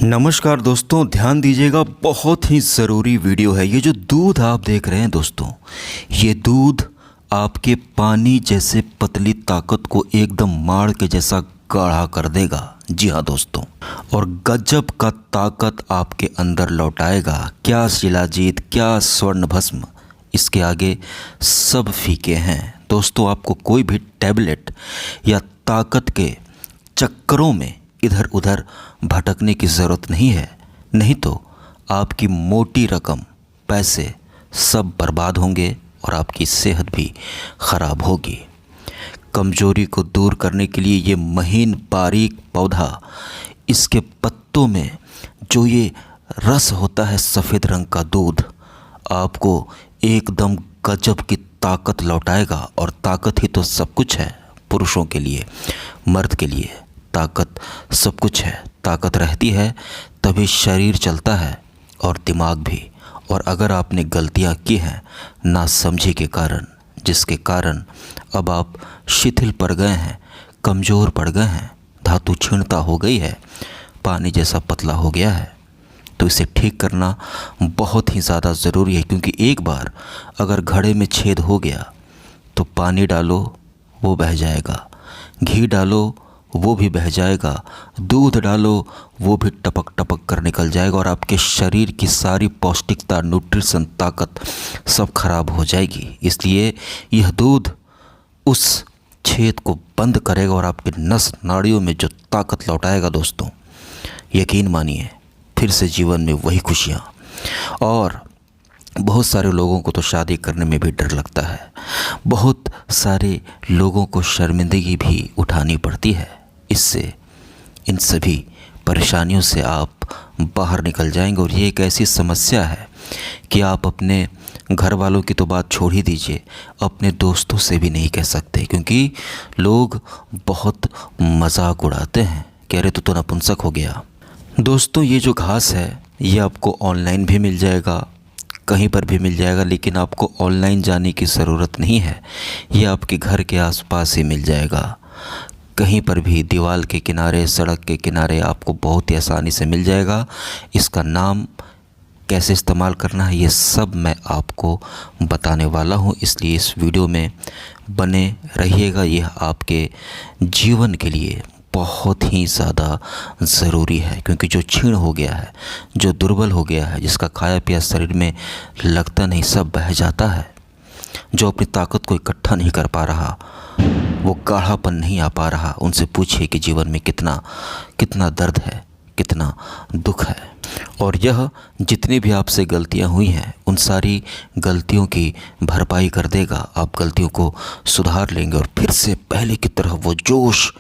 नमस्कार दोस्तों, ध्यान दीजिएगा। बहुत ही ज़रूरी वीडियो है। ये जो दूध आप देख रहे हैं दोस्तों, ये दूध आपके पानी जैसे पतली ताकत को एकदम माड़ के जैसा गाढ़ा कर देगा। जी हाँ दोस्तों, और गजब का ताकत आपके अंदर लौटाएगा। क्या शिलाजीत, क्या स्वर्ण भस्म, इसके आगे सब फीके हैं दोस्तों। आपको कोई भी टैबलेट या ताकत के चक्करों में इधर उधर भटकने की ज़रूरत नहीं है, नहीं तो आपकी मोटी रकम, पैसे सब बर्बाद होंगे और आपकी सेहत भी ख़राब होगी। कमज़ोरी को दूर करने के लिए ये महीन बारीक पौधा, इसके पत्तों में जो ये रस होता है सफ़ेद रंग का दूध, आपको एकदम गजब की ताकत लौटाएगा। और ताकत ही तो सब कुछ है पुरुषों के लिए, मर्द के लिए ताकत सब कुछ है। ताकत रहती है तभी शरीर चलता है और दिमाग भी। और अगर आपने गलतियां की हैं नासमझी के कारण, जिसके कारण अब आप शिथिल पड़ गए हैं, कमज़ोर पड़ गए हैं, धातु क्षीणता हो गई है, पानी जैसा पतला हो गया है, तो इसे ठीक करना बहुत ही ज़्यादा ज़रूरी है। क्योंकि एक बार अगर घड़े में छेद हो गया तो पानी डालो वो बह जाएगा, घी डालो वो भी बह जाएगा, दूध डालो वो भी टपक टपक कर निकल जाएगा और आपके शरीर की सारी पौष्टिकता, न्यूट्रिशन, ताकत सब खराब हो जाएगी। इसलिए यह दूध उस छेद को बंद करेगा और आपके नस नाड़ियों में जो ताकत लौटाएगा दोस्तों, यकीन मानिए फिर से जीवन में वही खुशियाँ। और बहुत सारे लोगों को तो शादी करने में भी डर लगता है, बहुत सारे लोगों को शर्मिंदगी भी उठानी पड़ती है। इससे, इन सभी परेशानियों से आप बाहर निकल जाएंगे। और ये एक ऐसी समस्या है कि आप अपने घर वालों की तो बात छोड़ ही दीजिए, अपने दोस्तों से भी नहीं कह सकते, क्योंकि लोग बहुत मजाक उड़ाते हैं, कह रहे तो नपुंसक हो गया। दोस्तों, ये जो घास है ये आपको ऑनलाइन भी मिल जाएगा, कहीं पर भी मिल जाएगा, लेकिन आपको ऑनलाइन जाने की ज़रूरत नहीं है। ये आपके घर के आसपास ही मिल जाएगा, कहीं पर भी, दीवार के किनारे, सड़क के किनारे आपको बहुत ही आसानी से मिल जाएगा। इसका नाम, कैसे इस्तेमाल करना है, ये सब मैं आपको बताने वाला हूँ। इसलिए इस वीडियो में बने रहिएगा। यह आपके जीवन के लिए बहुत ही ज़्यादा ज़रूरी है। क्योंकि जो क्षीण हो गया है, जो दुर्बल हो गया है, जिसका खाया पिया शरीर में लगता नहीं, सब बह जाता है, जो अपनी ताकत को इकट्ठा नहीं कर पा रहा, वो गाढ़ापन नहीं आ पा रहा, उनसे पूछिए कि जीवन में कितना दर्द है, कितना दुख है। और यह जितनी भी आपसे गलतियां हुई हैं, उन सारी गलतियों की भरपाई कर देगा। आप गलतियों को सुधार लेंगे और फिर से पहले की तरह वो जोश,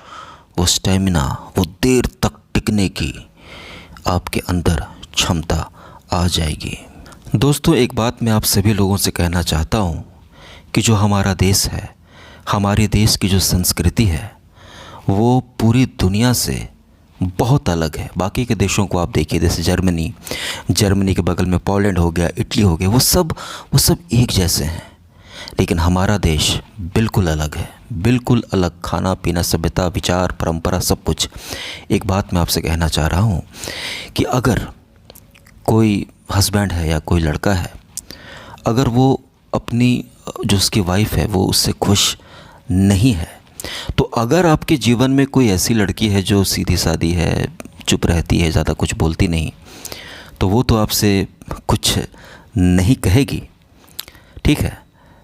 वो स्टेमिना, वो देर तक टिकने की आपके अंदर क्षमता आ जाएगी। दोस्तों, एक बात मैं आप सभी लोगों से कहना चाहता हूँ कि जो हमारा देश है, हमारे देश की जो संस्कृति है, वो पूरी दुनिया से बहुत अलग है। बाकी के देशों को आप देखिए, जैसे जर्मनी के बगल में पोलैंड हो गया, इटली हो गया, वो सब एक जैसे हैं। लेकिन हमारा देश बिल्कुल अलग है, बिल्कुल अलग। खाना पीना, सभ्यता, विचार, परंपरा, सब कुछ। एक बात मैं आपसे कहना चाह रहा हूँ कि अगर कोई हस्बैंड है या कोई लड़का है, अगर वो अपनी जो उसकी वाइफ है वो उससे खुश नहीं है, तो अगर आपके जीवन में कोई ऐसी लड़की है जो सीधी सादी है, चुप रहती है, ज़्यादा कुछ बोलती नहीं, तो वो तो आपसे कुछ नहीं कहेगी, ठीक है,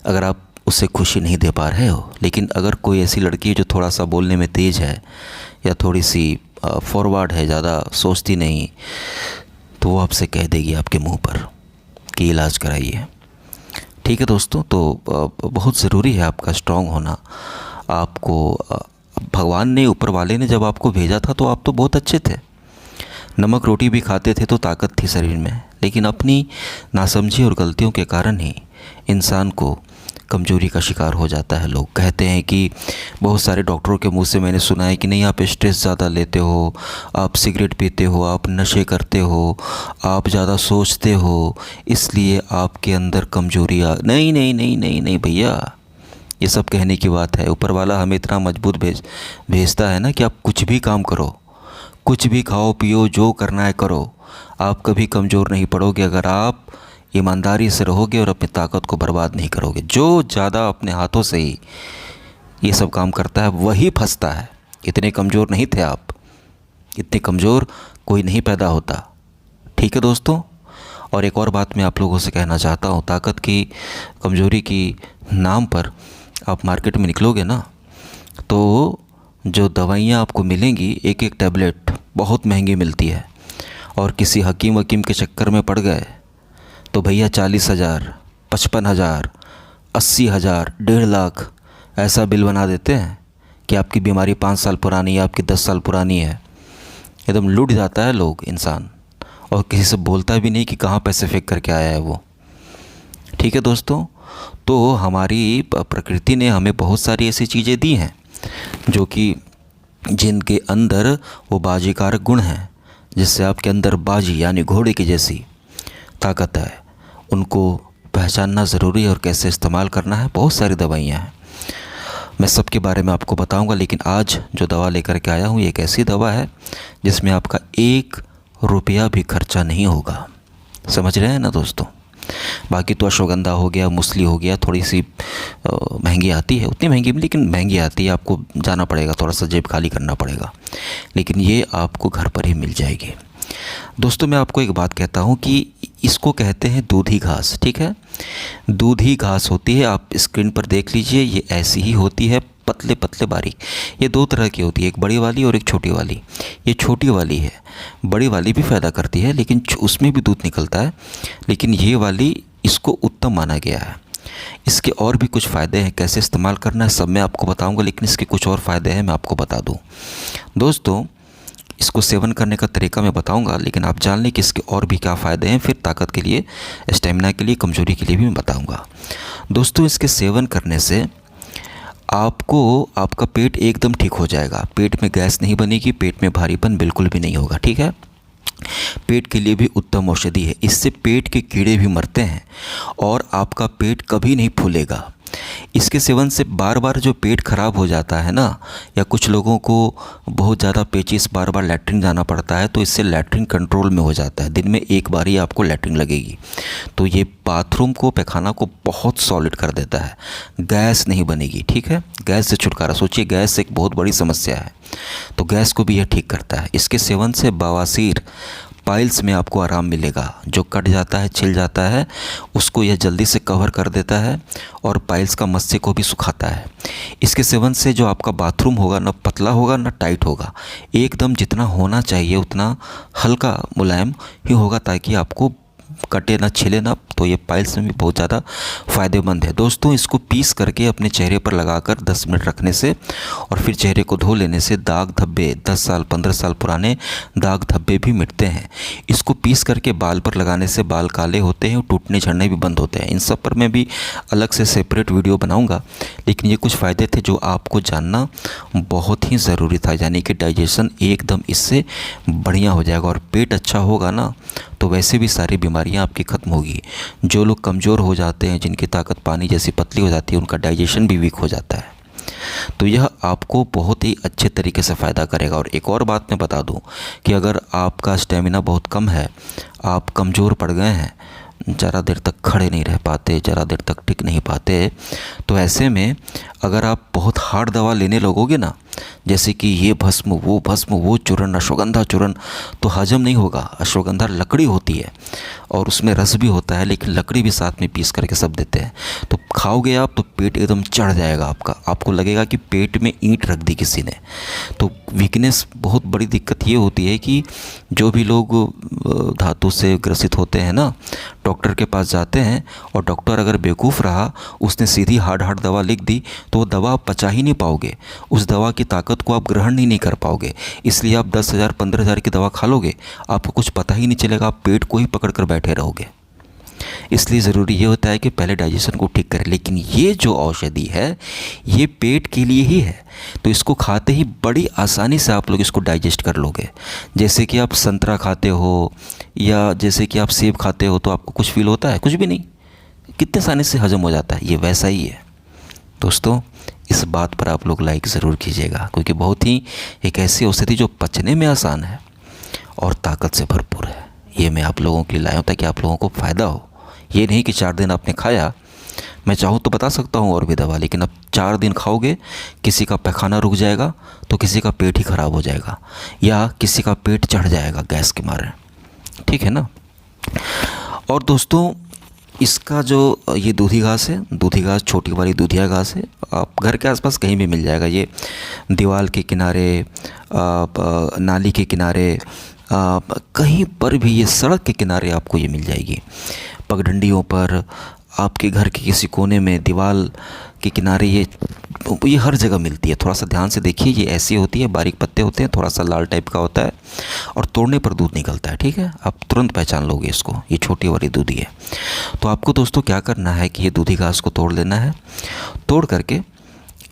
अगर आप उससे खुशी नहीं दे पा रहे हो। लेकिन अगर कोई ऐसी लड़की है जो थोड़ा सा बोलने में तेज़ है या थोड़ी सी फॉरवर्ड है, ज़्यादा सोचती नहीं, तो वो आपसे कह देगी आपके मुंह पर कि इलाज कराइए। ठीक है दोस्तों, तो बहुत ज़रूरी है आपका स्ट्रांग होना। आपको भगवान ने, ऊपर वाले ने जब आपको भेजा था तो आप तो बहुत अच्छे थे, नमक रोटी भी खाते थे तो ताकत थी शरीर में। लेकिन अपनी नासमझी और गलतियों के कारण ही इंसान को कमज़ोरी का शिकार हो जाता है। लोग कहते हैं कि, बहुत सारे डॉक्टरों के मुंह से मैंने सुना है कि नहीं, आप स्ट्रेस ज़्यादा लेते हो, आप सिगरेट पीते हो, आप नशे करते हो, आप ज़्यादा सोचते हो, इसलिए आपके अंदर कमज़ोरी आ। नहीं नहीं नहीं नहीं नहीं भैया, ये सब कहने की बात है। ऊपर वाला हमें इतना मजबूत भेजता है ना कि आप कुछ भी काम करो, कुछ भी खाओ पियो, जो करना है करो, आप कभी कमज़ोर नहीं पड़ोगे अगर आप ईमानदारी से रहोगे और अपनी ताकत को बर्बाद नहीं करोगे। जो ज़्यादा अपने हाथों से ही ये सब काम करता है वही फंसता है। इतने कमज़ोर नहीं थे आप, इतने कमज़ोर कोई नहीं पैदा होता। ठीक है दोस्तों। और एक और बात मैं आप लोगों से कहना चाहता हूँ, ताकत की कमज़ोरी की नाम पर आप मार्केट में निकलोगे ना, तो जो दवाइयाँ आपको मिलेंगी, एक एक टैबलेट बहुत महंगी मिलती है, और किसी हकीम वकीम के चक्कर में पड़ गए तो भैया 40,000, 55,000, 80,000, 1.5 लाख ऐसा बिल बना देते हैं कि आपकी बीमारी 5 साल पुरानी है, आपकी 10 साल पुरानी है। एकदम लूट जाता है लोग इंसान, और किसी से बोलता भी नहीं कि कहाँ पैसे फेंक करके आया है वो। ठीक है दोस्तों। तो हमारी प्रकृति ने हमें बहुत सारी ऐसी चीज़ें दी हैं जो कि जिनके अंदर वो बाजीकारक गुण हैं, जिससे आपके अंदर बाजी यानी घोड़े की जैसी ताकत है। उनको पहचानना ज़रूरी है और कैसे इस्तेमाल करना है। बहुत सारी दवाइयाँ हैं, मैं सबके बारे में आपको बताऊंगा, लेकिन आज जो दवा लेकर के आया हूँ ये एक ऐसी दवा है जिसमें आपका 1 रुपया भी खर्चा नहीं होगा। समझ रहे हैं ना दोस्तों। बाकी तो अश्वगंधा हो गया, मूसली हो गया, थोड़ी सी महंगी आती है, उतनी महंगी भी लेकिन महंगी आती है, आपको जाना पड़ेगा, थोड़ा सा जेब खाली करना पड़ेगा, लेकिन ये आपको घर पर ही मिल जाएगी। दोस्तों मैं आपको एक बात कहता हूँ कि इसको कहते हैं दूधी घास। ठीक है, दूधी घास होती है, आप स्क्रीन पर देख लीजिए, ये ऐसी ही होती है, पतले पतले बारीक। ये 2 तरह की होती है, एक बड़ी वाली और एक छोटी वाली। ये छोटी वाली है, बड़ी वाली भी फ़ायदा करती है लेकिन उसमें भी दूध निकलता है, लेकिन ये वाली इसको उत्तम माना गया है। इसके और भी कुछ फ़ायदे हैं, कैसे इस्तेमाल करना है सब मैं आपको बताऊंगा, लेकिन इसके कुछ और फ़ायदे हैं मैं आपको बता दूं। दोस्तों इसको सेवन करने का तरीका मैं बताऊंगा, लेकिन आप जान लें कि इसके और भी क्या फ़ायदे हैं, फिर ताकत के लिए, स्टेमिना के लिए, कमज़ोरी के लिए भी मैं बताऊंगा। दोस्तों इसके सेवन करने से आपको आपका पेट एकदम ठीक हो जाएगा, पेट में गैस नहीं बनेगी, पेट में भारीपन बिल्कुल भी नहीं होगा। ठीक है, पेट के लिए भी उत्तम औषधि है, इससे पेट के कीड़े भी मरते हैं और आपका पेट कभी नहीं फूलेगा। इसके सेवन से बार बार जो पेट ख़राब हो जाता है ना, या कुछ लोगों को बहुत ज़्यादा पेचिश बार बार लैट्रिन जाना पड़ता है, तो इससे लैट्रिन कंट्रोल में हो जाता है। दिन में एक बार ही आपको लैट्रिन लगेगी, तो ये बाथरूम को, पैखाना को बहुत सॉलिड कर देता है, गैस नहीं बनेगी। ठीक है, गैस से छुटकारा, सोचिए गैस एक बहुत बड़ी समस्या है, तो गैस को भी यह ठीक करता है। इसके सेवन से बवासीर, पाइल्स में आपको आराम मिलेगा, जो कट जाता है, छिल जाता है, उसको यह जल्दी से कवर कर देता है और पाइल्स का मस्से को भी सुखाता है। इसके सेवन से जो आपका बाथरूम होगा ना पतला होगा ना टाइट होगा, एकदम जितना होना चाहिए उतना हल्का मुलायम ही होगा, ताकि आपको कटे ना, छिले ना, तो ये पाइल्स में भी बहुत ज़्यादा फ़ायदेमंद है। दोस्तों इसको पीस करके अपने चेहरे पर लगाकर 10 मिनट रखने से और फिर चेहरे को धो लेने से दाग धब्बे, 10 साल 15 साल पुराने दाग धब्बे भी मिटते हैं। इसको पीस करके बाल पर लगाने से बाल काले होते हैं और टूटने झड़ने भी बंद होते हैं। इन सब पर मैं भी अलग से सेपरेट वीडियो बनाऊँगा, लेकिन ये कुछ फ़ायदे थे जो आपको जानना बहुत ही ज़रूरी था, यानी कि डाइजेशन एकदम इससे बढ़िया हो जाएगा, और पेट अच्छा होगा ना तो वैसे भी सारी बीमारियां आपकी ख़त्म होगी। जो लोग कमज़ोर हो जाते हैं, जिनकी ताकत पानी जैसी पतली हो जाती है, उनका डाइजेशन भी वीक हो जाता है, तो यह आपको बहुत ही अच्छे तरीके से फ़ायदा करेगा। और एक और बात मैं बता दूं कि अगर आपका स्टेमिना बहुत कम है, आप कमज़ोर पड़ गए हैं, ज़्यादा देर तक खड़े नहीं रह पाते, ज़्यादा देर तक टिक नहीं पाते, तो ऐसे में अगर आप बहुत हार्ड दवा लेने लगोगे ना, जैसे कि ये भस्म, वो चूर्ण, अश्वगंधा चूर्ण, तो हजम नहीं होगा। अश्वगंधा लकड़ी होती है और उसमें रस भी होता है, लेकिन लकड़ी भी साथ में पीस करके सब देते हैं, तो खाओगे आप तो पेट एकदम चढ़ जाएगा आपका, आपको लगेगा कि पेट में ईंट रख दी किसी ने। तो वीकनेस, बहुत बड़ी दिक्कत ये होती है कि जो भी लोग धातु से ग्रसित होते हैं ना, डॉक्टर के पास जाते हैं और डॉक्टर अगर बेवकूफ़ रहा, उसने सीधी हार्ड दवा लिख दी, तो वो दवा आप पचा ही नहीं पाओगे, उस दवा की ताकत को आप ग्रहण ही नहीं कर पाओगे। इसलिए आप 10,000 15,000 की दवा खा लोगे, आपको कुछ पता ही नहीं चलेगा, आप पेट को ही पकड़ कर बैठे रहोगे। इसलिए ज़रूरी ये होता है कि पहले डाइजेशन को ठीक करें। लेकिन ये जो औषधि है ये पेट के लिए ही है, तो इसको खाते ही बड़ी आसानी से आप लोग इसको डाइजेस्ट कर लोगे। जैसे कि आप संतरा खाते हो या जैसे कि आप सेब खाते हो, तो आपको कुछ फील होता है? कुछ भी नहीं, कितने आसानी से हजम हो जाता है, ये वैसा ही है। दोस्तों इस बात पर आप लोग लाइक ज़रूर कीजिएगा, क्योंकि बहुत ही एक ऐसी औषधि जो पचने में आसान है और ताकत से भरपूर है। ये मैं आप लोगों के लिए लाया हूँ ताकि आप लोगों को फ़ायदा हो। ये नहीं कि 4 दिन आपने खाया, मैं चाहूँ तो बता सकता हूँ और भी दवा, लेकिन अब 4 दिन खाओगे किसी का पैखाना रुक जाएगा तो किसी का पेट ही ख़राब हो जाएगा, या किसी का पेट चढ़ जाएगा गैस के मारे, ठीक है ना। और दोस्तों इसका जो ये दूधी घास है, दूधी घास छोटी वाली दूधिया घास है, आप घर के आसपास कहीं भी मिल जाएगा। ये दीवार के किनारे, नाली के किनारे, कहीं पर भी, ये सड़क के किनारे आपको ये मिल जाएगी। पगडंडियों पर, आपके घर के किसी कोने में, दीवार के किनारे, ये हर जगह मिलती है। थोड़ा सा ध्यान से देखिए, ये ऐसी होती है, बारीक पत्ते होते हैं, थोड़ा सा लाल टाइप का होता है और तोड़ने पर दूध निकलता है, ठीक है। आप तुरंत पहचान लोगे इसको, ये छोटी वाली दूधी है। तो आपको दोस्तों क्या करना है कि ये दूधी घास को तोड़ लेना है। तोड़ करके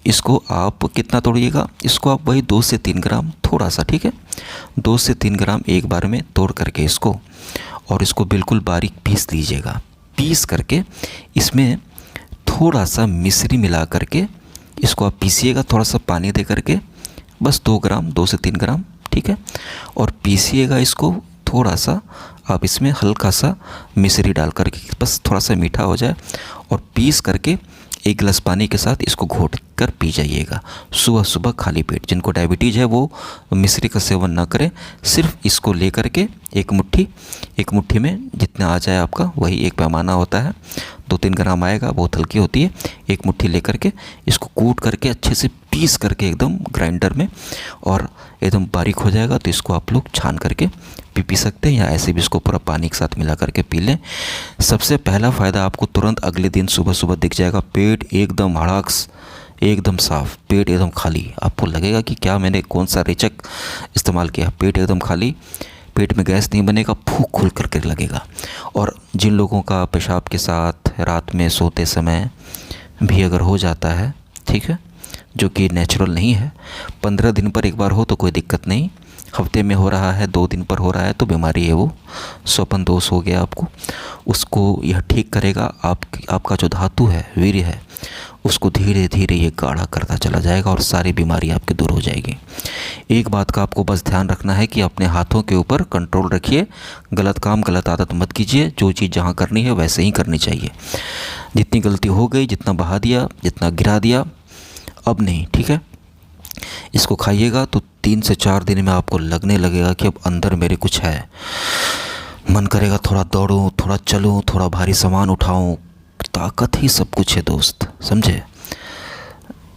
इसको आप कितना तोड़िएगा, इसको आप वही 2 से 3 ग्राम, थोड़ा सा, ठीक है, 2 से 3 ग्राम एक बार में तोड़ करके इसको, और इसको बिल्कुल बारीक पीस लीजिएगा। पीस करके इसमें थोड़ा सा मिश्री मिला करके इसको आप पीसिएगा, थोड़ा सा पानी दे करके, बस 2 ग्राम, 2 से 3 ग्राम, ठीक है। और पीसिएगा इसको थोड़ा सा, आप इसमें हल्का सा मिश्री डाल करके, बस थोड़ा सा मीठा हो जाए, और पीस करके 1 गिलास पानी के साथ इसको घोट कर पी जाइएगा सुबह सुबह खाली पेट। जिनको डायबिटीज़ है वो मिश्री का सेवन ना करें, सिर्फ इसको ले करके एक मुट्ठी में जितना आ जाए आपका, वही एक पैमाना होता है, 2-3 ग्राम आएगा, बहुत हल्की होती है। एक मुट्ठी ले करके इसको कूट करके अच्छे से पीस करके एकदम ग्राइंडर में, और एकदम बारीक हो जाएगा तो इसको आप लोग छान करके पी सकते हैं, या ऐसे भी इसको पूरा पानी के साथ मिला करके पी लें। सबसे पहला फ़ायदा आपको तुरंत अगले दिन सुबह सुबह दिख जाएगा। पेट एकदम हड़ाक्स, एकदम साफ़, पेट एकदम खाली। आपको लगेगा कि क्या मैंने कौन सा रेचक इस्तेमाल किया। पेट एकदम खाली, पेट में गैस नहीं बनेगा, भूख खुल करके लगेगा। और जिन लोगों का पेशाब के साथ रात में सोते समय भी अगर हो जाता है, ठीक है, जो कि नेचुरल नहीं है, 15 दिन पर एक बार हो तो कोई दिक्कत नहीं, हफ्ते में हो रहा है, 2 दिन पर हो रहा है तो बीमारी है, वो स्वपन दोष हो गया आपको। उसको यह ठीक करेगा। आपका जो धातु है, वीर्य है, उसको धीरे धीरे ये गाढ़ा करता चला जाएगा और सारी बीमारी आपकी दूर हो जाएगी। एक बात का आपको बस ध्यान रखना है कि अपने हाथों के ऊपर कंट्रोल रखिए, गलत काम, गलत आदत मत कीजिए। जो चीज़ जहाँ करनी है वैसे ही करनी चाहिए। जितनी गलती हो गई, जितना बहा दिया, जितना गिरा दिया, अब नहीं, ठीक है। इसको खाइएगा तो 3 से 4 दिन में आपको लगने लगेगा कि अब अंदर मेरे कुछ है। मन करेगा थोड़ा दौड़ूं, थोड़ा चलूं, थोड़ा भारी सामान उठाऊं। ताकत ही सब कुछ है दोस्त, समझे।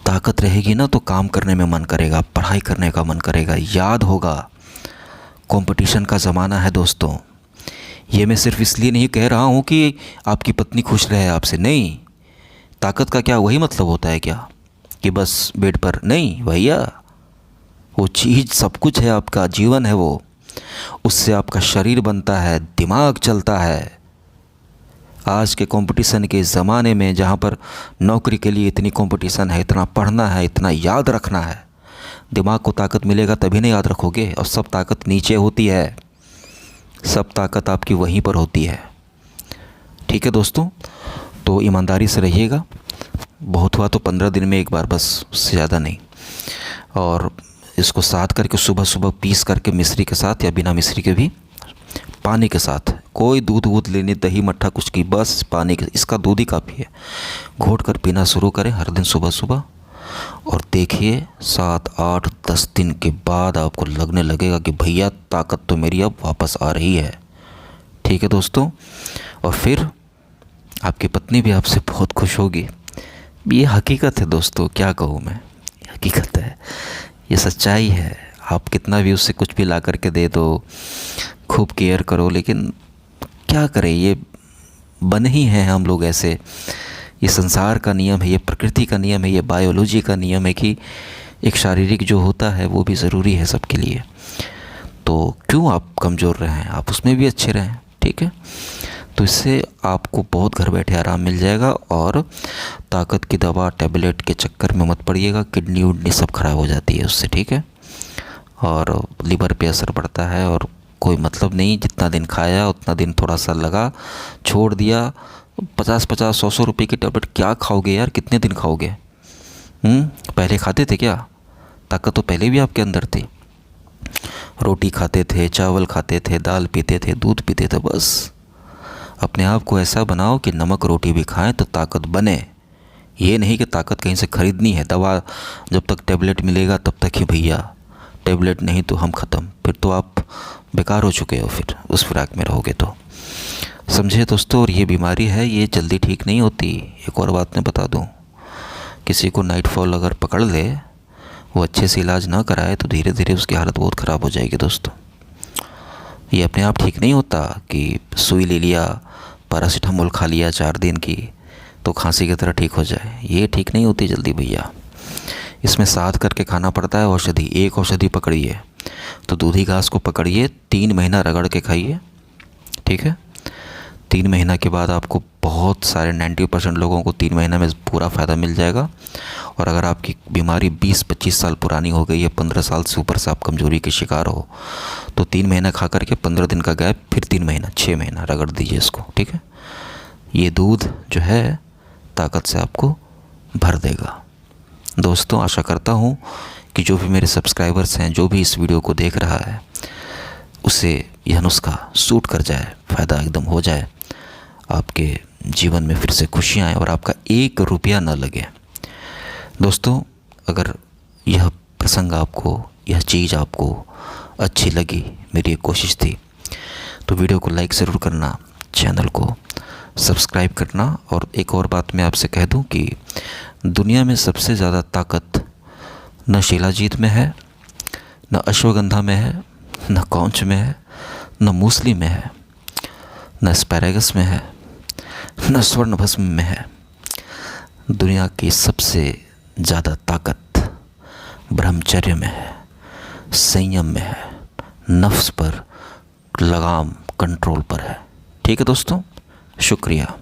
ताकत रहेगी ना तो काम करने में मन करेगा, पढ़ाई करने का मन करेगा, याद होगा। कंपटीशन का ज़माना है दोस्तों। ये मैं सिर्फ इसलिए नहीं कह रहा हूँ कि आपकी पत्नी खुश रहे आपसे, नहीं। ताकत का क्या वही मतलब होता है क्या कि बस बेड पर? नहीं भैया, वो चीज़ सब कुछ है, आपका जीवन है वो। उससे आपका शरीर बनता है, दिमाग चलता है। आज के कंपटीशन के ज़माने में जहाँ पर नौकरी के लिए इतनी कंपटीशन है, इतना पढ़ना है, इतना याद रखना है, दिमाग को ताकत मिलेगा तभी नहीं याद रखोगे। और सब ताकत नीचे होती है, सब ताकत आपकी वहीं पर होती है, ठीक है दोस्तों। तो ईमानदारी से रहिएगा। बहुत हुआ तो 15 दिन में एक बार, बस, उससे ज़्यादा नहीं। और इसको साथ करके सुबह सुबह पीस करके मिश्री के साथ या बिना मिश्री के भी, पानी के साथ, कोई दूध वूध लेने, दही मट्ठा कुछ की, बस पानी के, इसका दूध ही काफ़ी है। घोट कर पीना शुरू करें हर दिन सुबह सुबह, और देखिए 7, 8, 10 दिन के बाद आपको लगने लगेगा कि भैया ताकत तो मेरी अब वापस आ रही है, ठीक है दोस्तों। और फिर आपकी पत्नी भी आपसे बहुत खुश होगी। ये हकीकत है दोस्तों, क्या कहूँ मैं, हकीकत है, ये सच्चाई है। आप कितना भी उससे कुछ भी ला करके दे दो, खूब केयर करो, लेकिन क्या करें, ये बने ही हैं हम लोग ऐसे। ये संसार का नियम है, ये प्रकृति का नियम है, ये बायोलॉजी का नियम है कि एक शारीरिक जो होता है वो भी ज़रूरी है सबके लिए। तो क्यों आप कमज़ोर रहें, आप उसमें भी अच्छे रहें, ठीक है। तो इससे आपको बहुत घर बैठे आराम मिल जाएगा, और ताकत की दवा टैबलेट के चक्कर में मत पड़िएगा। किडनी उडनी सब ख़राब हो जाती है उससे, ठीक है, और लीवर पे असर पड़ता है, और कोई मतलब नहीं। जितना दिन खाया उतना दिन थोड़ा सा लगा, छोड़ दिया। 50-50, 100-100 रुपये की टैबलेट क्या खाओगे यार, कितने दिन खाओगे? पहले खाते थे क्या? ताकत तो पहले भी आपके अंदर थी। रोटी खाते थे, चावल खाते थे, दाल पीते थे, दूध पीते थे। बस अपने आप को ऐसा बनाओ कि नमक रोटी भी खाएं तो ताकत बने। ये नहीं कि ताकत कहीं से ख़रीदनी है। दवा जब तक टैबलेट मिलेगा तब तक ही भैया, टैबलेट नहीं तो हम ख़त्म। फिर तो आप बेकार हो चुके हो, फिर उस फिराक में रहोगे तो। समझे दोस्तों? और ये बीमारी है, ये जल्दी ठीक नहीं होती। एक और बात मैं बता दूं, किसी को नाइट फॉल अगर पकड़ ले, वो अच्छे से इलाज ना कराए तो धीरे धीरे उसकी हालत बहुत ख़राब हो जाएगी दोस्तों। ये अपने आप ठीक नहीं होता कि सुई ले लिया, पैरासीटामोल खा लिया 4 दिन की तो खांसी की तरह ठीक हो जाए। ये ठीक नहीं होती जल्दी भैया। इसमें साथ करके खाना पड़ता है औषधि। एक औषधि पकड़िए तो दूधी घास को पकड़िए, 3 महीना रगड़ के खाइए, ठीक है? 3 महीना के बाद आपको बहुत सारे 90% लोगों को 3 महीना में पूरा फ़ायदा मिल जाएगा। और अगर आपकी बीमारी 20-25 साल पुरानी हो गई है, 15 साल से ऊपर से आप कमज़ोरी के शिकार हो, तो 3 महीना खा करके 15 दिन का गैप, फिर 3 महीना, 6 महीना रगड़ दीजिए इसको, ठीक है? ये दूध जो है ताकत से आपको भर देगा। दोस्तों, आशा करता हूँ कि जो भी मेरे सब्सक्राइबर्स हैं, जो भी इस वीडियो को देख रहा है, उसे यह नुस्खा सूट कर जाए, फ़ायदा एकदम हो जाए, आपके जीवन में फिर से खुशियाँ आएँ और आपका 1 रुपया न लगे। दोस्तों, अगर यह प्रसंग आपको, यह चीज़ आपको अच्छी लगी, मेरी एक कोशिश थी, तो वीडियो को लाइक ज़रूर करना, चैनल को सब्सक्राइब करना। और एक और बात मैं आपसे कह दूं कि दुनिया में सबसे ज़्यादा ताकत न शिलाजीत में है, न अश्वगंधा में है, न कौंच में है, न मूसली में है, न एस्पैरागस में है, न स्वर्ण भस्म में है। दुनिया की सबसे ज़्यादा ताकत ब्रह्मचर्य में है, संयम में है, नफ्स पर लगाम, कंट्रोल पर है। ठीक है दोस्तों, शुक्रिया।